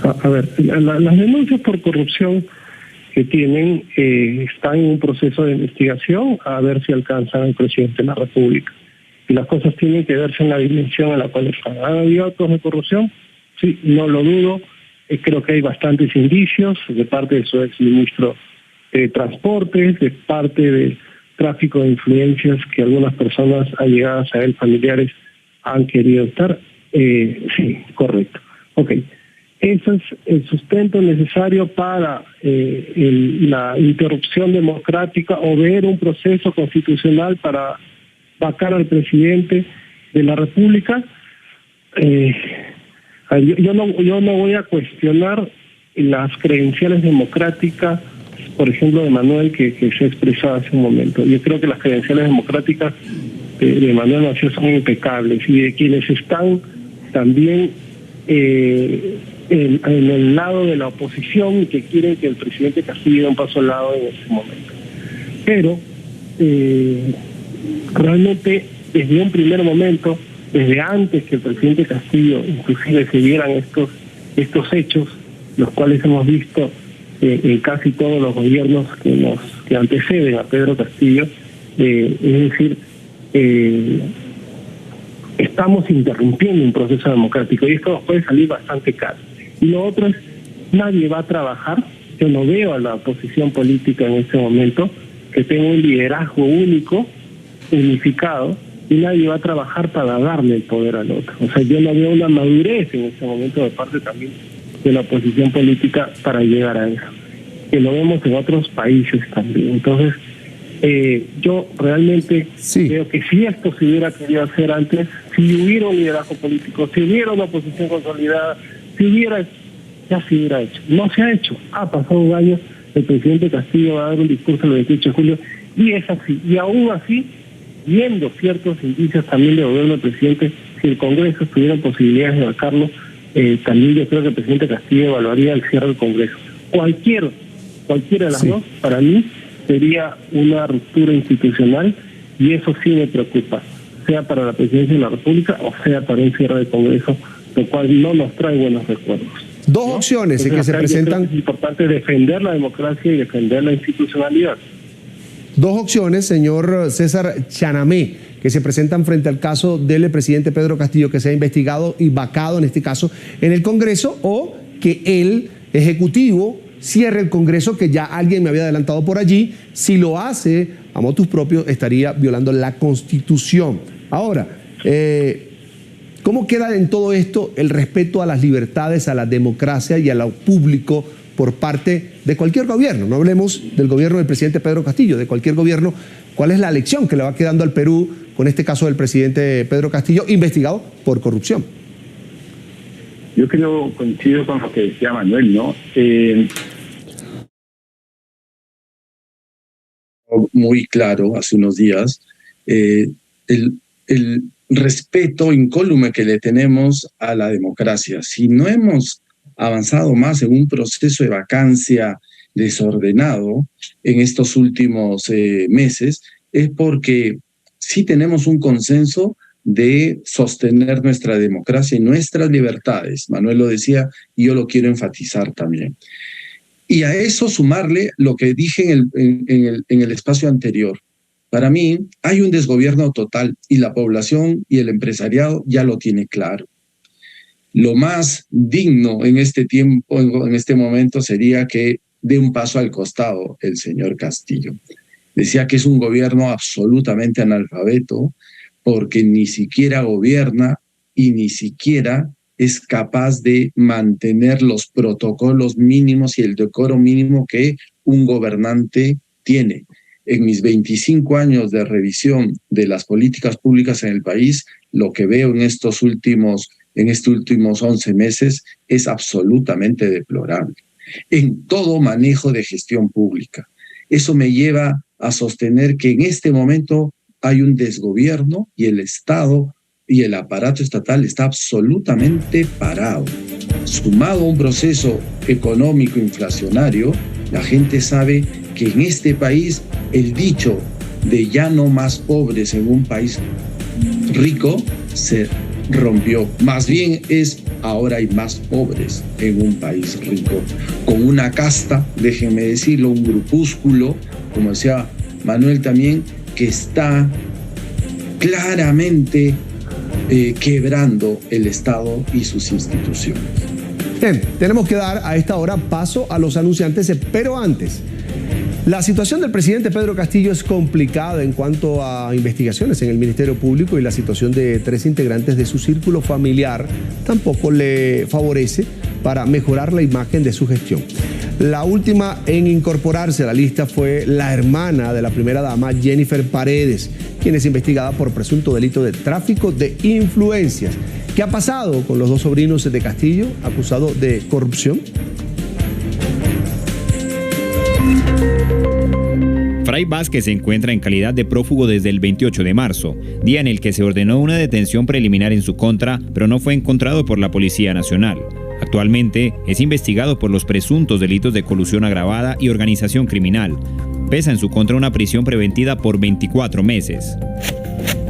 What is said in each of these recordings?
A ver, las denuncias por corrupción que tienen están en un proceso de investigación a ver si alcanzan al presidente de la República. Y las cosas tienen que verse en la dimensión en la cual están. ¿Han habido actos de corrupción? Sí, no lo dudo. Creo que hay bastantes indicios de parte de su exministro de Transportes, de parte del tráfico de influencias que algunas personas allegadas a él, familiares, han querido estar. Sí, correcto. Ok. Ese es el sustento necesario para la interrupción democrática o ver un proceso constitucional para vacar al presidente de la República. Yo no voy a cuestionar las credenciales democráticas, por ejemplo, de Manuel, que se ha expresado hace un momento. Yo creo que las credenciales democráticas de Manuel Maciel son impecables y de quienes están también en el lado de la oposición, que quieren que el presidente Castillo dé un paso al lado en ese momento. Pero realmente desde un primer momento, desde antes que el presidente Castillo inclusive se vieran estos hechos, los cuales hemos visto en casi todos los gobiernos que anteceden a Pedro Castillo, es decir, estamos interrumpiendo un proceso democrático y esto nos puede salir bastante caro. Y lo otro es, nadie va a trabajar, yo no veo a la oposición política en este momento que tenga un liderazgo único, unificado, y nadie va a trabajar para darle el poder al otro. O sea, yo no veo una madurez en este momento de parte también de la oposición política para llegar a eso, que lo vemos en otros países también. Entonces, yo realmente veo que si esto se hubiera querido hacer antes, si hubiera un liderazgo político, si hubiera una oposición consolidada, ya se hubiera hecho. No se ha hecho. Ha pasado un año, el presidente Castillo va a dar un discurso el 28 de julio, y es así. Y aún así, viendo ciertos indicios también de gobierno del presidente, si el Congreso tuviera posibilidades de vacarlo, también yo creo que el presidente Castillo evaluaría el cierre del Congreso. Cualquiera de las dos, para mí, sería una ruptura institucional, y eso sí me preocupa, sea para la presidencia de la República o sea para un cierre del Congreso, lo cual no nos trae buenos recuerdos. Dos opciones que se presentan. Es importante defender la democracia y defender la institucionalidad. Dos opciones, señor César Chanamé, que se presentan frente al caso del presidente Pedro Castillo, que se ha investigado y vacado en este caso en el Congreso, o que el Ejecutivo cierre el Congreso, que ya alguien me había adelantado por allí. Si lo hace a motus propio, estaría violando la Constitución. Ahora, ¿cómo queda en todo esto el respeto a las libertades, a la democracia y a lo público por parte de cualquier gobierno? No hablemos del gobierno del presidente Pedro Castillo, de cualquier gobierno. ¿Cuál es la lección que le va quedando al Perú con este caso del presidente Pedro Castillo, investigado por corrupción? Yo coincido con lo que decía Manuel, ¿no? Muy claro hace unos días, el respeto incólume que le tenemos a la democracia. Si no hemos avanzado más en un proceso de vacancia desordenado en estos últimos meses, es porque sí tenemos un consenso de sostener nuestra democracia y nuestras libertades. Manuel lo decía y yo lo quiero enfatizar también. Y a eso sumarle lo que dije en el espacio anterior. Para mí hay un desgobierno total y la población y el empresariado ya lo tiene claro. Lo más digno en este tiempo, en este momento, sería que dé un paso al costado el señor Castillo. Decía que es un gobierno absolutamente analfabeto, porque ni siquiera gobierna y ni siquiera es capaz de mantener los protocolos mínimos y el decoro mínimo que un gobernante tiene. En mis 25 años de revisión de las políticas públicas en el país, lo que veo en estos últimos 11 meses es absolutamente deplorable. En todo manejo de gestión pública. Eso me lleva a sostener que en este momento hay un desgobierno y el Estado y el aparato estatal está absolutamente parado. Sumado a un proceso económico inflacionario, la gente sabe que en este país el dicho de ya no más pobres en un país rico se rompió. Más bien es ahora hay más pobres en un país rico, con una casta, déjenme decirlo, un grupúsculo, como decía Manuel también, que está claramente quebrando el Estado y sus instituciones. Bien, tenemos que dar a esta hora paso a los anunciantes, pero antes, la situación del presidente Pedro Castillo es complicada en cuanto a investigaciones en el Ministerio Público y la situación de 3 integrantes de su círculo familiar tampoco le favorece para mejorar la imagen de su gestión. La última en incorporarse a la lista fue la hermana de la primera dama, Jennifer Paredes, quien es investigada por presunto delito de tráfico de influencias. ¿Qué ha pasado con los 2 sobrinos de Castillo acusados de corrupción? Fray Vázquez se encuentra en calidad de prófugo desde el 28 de marzo, día en el que se ordenó una detención preliminar en su contra, pero no fue encontrado por la Policía Nacional. Actualmente es investigado por los presuntos delitos de colusión agravada y organización criminal. Pesa en su contra una prisión preventiva por 24 meses.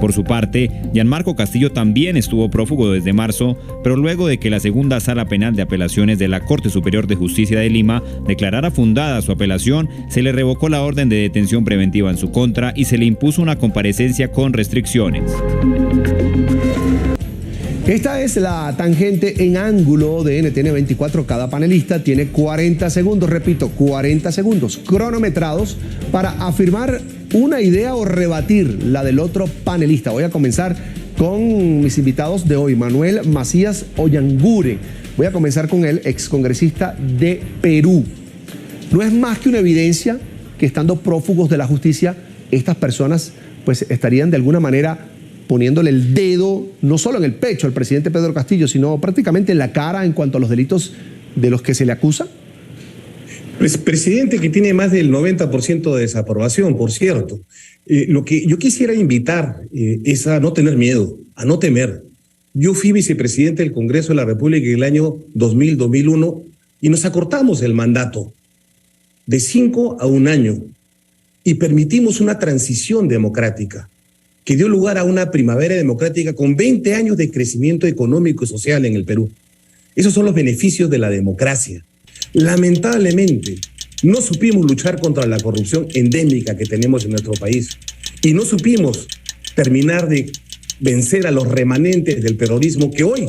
Por su parte, Gianmarco Castillo también estuvo prófugo desde marzo, pero luego de que la segunda sala penal de apelaciones de la Corte Superior de Justicia de Lima declarara fundada su apelación, se le revocó la orden de detención preventiva en su contra y se le impuso una comparecencia con restricciones. Esta es la tangente en ángulo de NTN 24. Cada panelista tiene 40 segundos, repito, 40 segundos cronometrados para afirmar una idea o rebatir la del otro panelista. Voy a comenzar con mis invitados de hoy, Manuel Macías Ollanguren. Voy a comenzar con el excongresista de Perú. No es más que una evidencia que estando prófugos de la justicia, estas personas pues estarían de alguna manera poniéndole el dedo no solo en el pecho al presidente Pedro Castillo, sino prácticamente en la cara en cuanto a los delitos de los que se le acusa. Pues presidente que tiene más del 90% de desaprobación, por cierto. Lo que yo quisiera invitar es a no tener miedo, a no temer. Yo fui vicepresidente del Congreso de la República en el año 2000-2001 y nos acortamos el mandato de 5 a 1 año y permitimos una transición democrática que dio lugar a una primavera democrática con 20 años de crecimiento económico y social en el Perú. Esos son los beneficios de la democracia. Lamentablemente, no supimos luchar contra la corrupción endémica que tenemos en nuestro país y no supimos terminar de vencer a los remanentes del terrorismo que hoy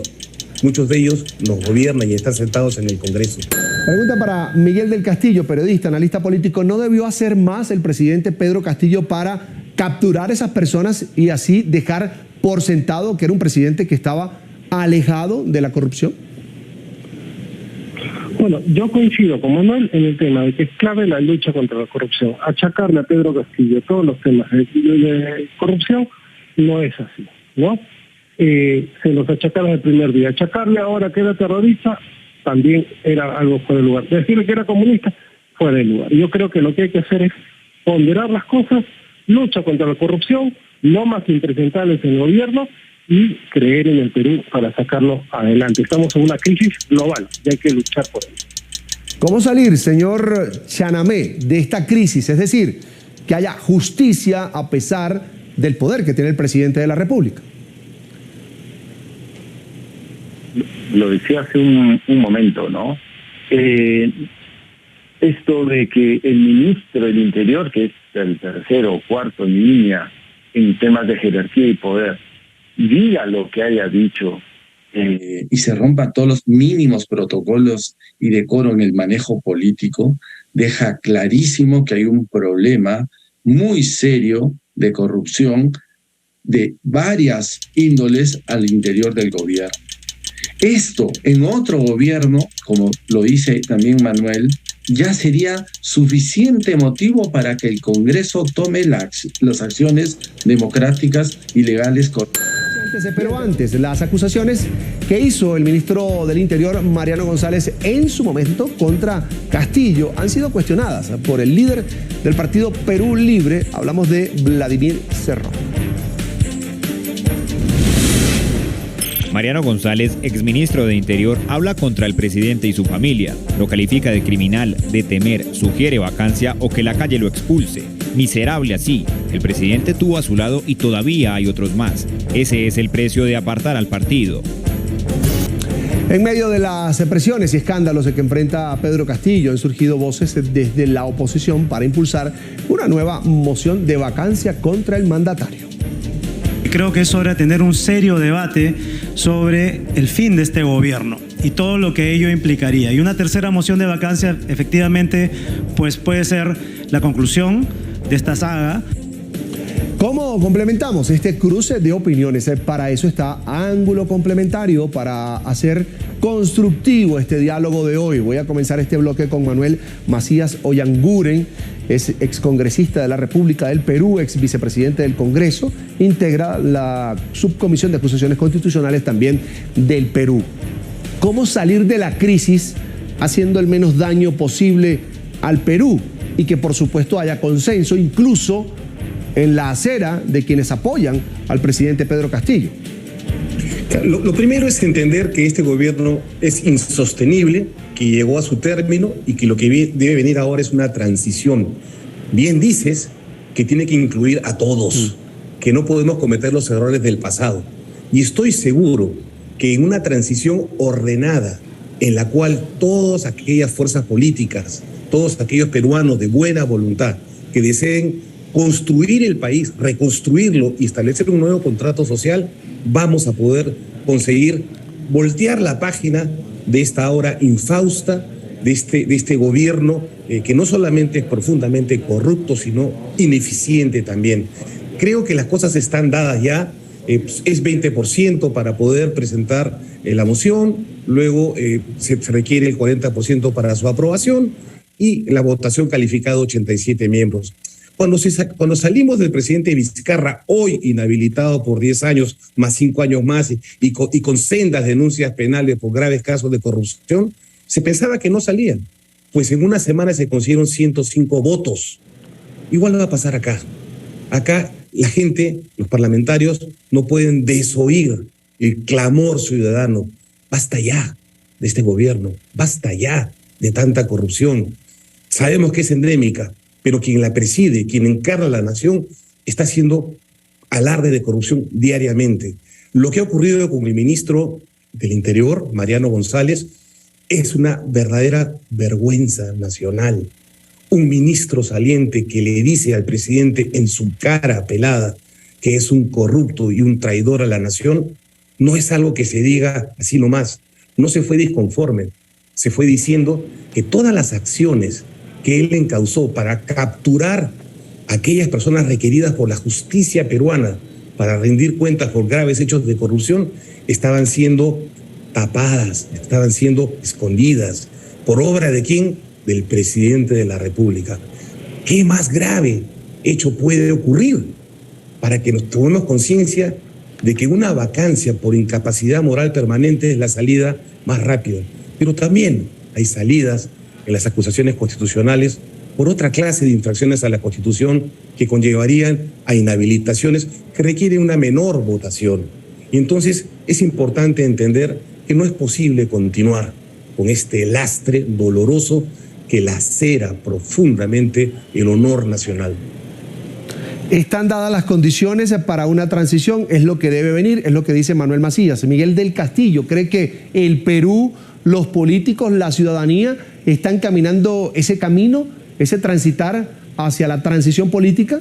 muchos de ellos nos gobiernan y están sentados en el Congreso. Pregunta para Miguel del Castillo, periodista, analista político. ¿No debió hacer más el presidente Pedro Castillo para capturar a esas personas y así dejar por sentado que era un presidente que estaba alejado de la corrupción? Bueno, yo coincido con Manuel en el tema de que es clave la lucha contra la corrupción. Achacarle a Pedro Castillo todos los temas de corrupción no es así, ¿no? Se los achacaron el primer día. Achacarle ahora que era terrorista también era algo fuera de lugar. Decirle que era comunista, fuera de lugar. Yo creo que lo que hay que hacer es ponderar las cosas, lucha contra la corrupción, no más impresentables en el gobierno y creer en el Perú para sacarlo adelante. Estamos en una crisis global y hay que luchar por ello. ¿Cómo salir, señor Chanamé, de esta crisis? Es decir, que haya justicia a pesar del poder que tiene el presidente de la República. Lo decía hace un momento, ¿no? Esto de que el ministro del Interior, que es el tercero o cuarto en línea en temas de jerarquía y poder, diga lo que haya dicho. Y se rompan todos los mínimos protocolos y decoro en el manejo político, deja clarísimo que hay un problema muy serio de corrupción de varias índoles al interior del gobierno. Esto en otro gobierno, como lo dice también Manuel, ya sería suficiente motivo para que el Congreso tome las acciones democráticas y legales. Pero antes, las acusaciones que hizo el ministro del Interior, Mariano González, en su momento contra Castillo, han sido cuestionadas por el líder del partido Perú Libre. Hablamos de Vladimir Cerrón. Mariano González, exministro de Interior, habla contra el presidente y su familia. Lo califica de criminal, de temer, sugiere vacancia o que la calle lo expulse. Miserable así. El presidente tuvo a su lado y todavía hay otros más. Ese es el precio de apartar al partido. En medio de las presiones y escándalos de que enfrenta Pedro Castillo, han surgido voces desde la oposición para impulsar una nueva moción de vacancia contra el mandatario. Creo que es hora de tener un serio debate sobre el fin de este gobierno y todo lo que ello implicaría. Y una tercera moción de vacancia, efectivamente, pues puede ser la conclusión de esta saga. ¿Cómo complementamos este cruce de opiniones? Para eso está Ángulo Complementario, para hacer constructivo este diálogo de hoy. Voy a comenzar este bloque con Manuel Macías Ollanguren, es excongresista de la República del Perú, ex vicepresidente del Congreso, integra la Subcomisión de Acusaciones Constitucionales también del Perú. ¿Cómo salir de la crisis haciendo el menos daño posible al Perú y que por supuesto haya consenso incluso en la acera de quienes apoyan al presidente Pedro Castillo? Lo primero es entender que este gobierno es insostenible, que llegó a su término y que lo que debe venir ahora es una transición. Bien dices que tiene que incluir a todos, que no podemos cometer los errores del pasado. Y estoy seguro que en una transición ordenada, en la cual todas aquellas fuerzas políticas, todos aquellos peruanos de buena voluntad que deseen construir el país, reconstruirlo y establecer un nuevo contrato social, vamos a poder conseguir voltear la página de esta hora infausta, de este gobierno que no solamente es profundamente corrupto, sino ineficiente también. Creo que las cosas están dadas ya, es 20% para poder presentar la moción, luego se requiere el 40% para su aprobación y la votación calificada 87 miembros. Cuando salimos del presidente Vizcarra, hoy inhabilitado por 10 años, más 5 años más, y con sendas denuncias penales por graves casos de corrupción, se pensaba que no salían. Pues en una semana se consiguieron 105 votos. Igual va a pasar acá. Acá la gente, los parlamentarios, no pueden desoír el clamor ciudadano. Basta ya de este gobierno, basta ya de tanta corrupción. Sabemos que es endémica, pero quien la preside, quien encarna la nación, está haciendo alarde de corrupción diariamente. Lo que ha ocurrido con el ministro del Interior, Mariano González, es una verdadera vergüenza nacional. Un ministro saliente que le dice al presidente en su cara pelada que es un corrupto y un traidor a la nación, no es algo que se diga así nomás. No se fue disconforme, se fue diciendo que todas las acciones que él encausó para capturar a aquellas personas requeridas por la justicia peruana para rendir cuentas por graves hechos de corrupción, estaban siendo tapadas, estaban siendo escondidas. ¿Por obra de quién? Del presidente de la República. ¿Qué más grave hecho puede ocurrir para que nos tomemos conciencia de que una vacancia por incapacidad moral permanente es la salida más rápida? Pero también hay salidas en las acusaciones constitucionales por otra clase de infracciones a la Constitución que conllevarían a inhabilitaciones que requieren una menor votación. Y entonces es importante entender que no es posible continuar con este lastre doloroso que lacera profundamente el honor nacional. Están dadas las condiciones para una transición, es lo que debe venir, es lo que dice Manuel Macías. Miguel del Castillo, ¿cree que el Perú, los políticos, la ciudadanía están caminando ese camino, ese transitar hacia la transición política?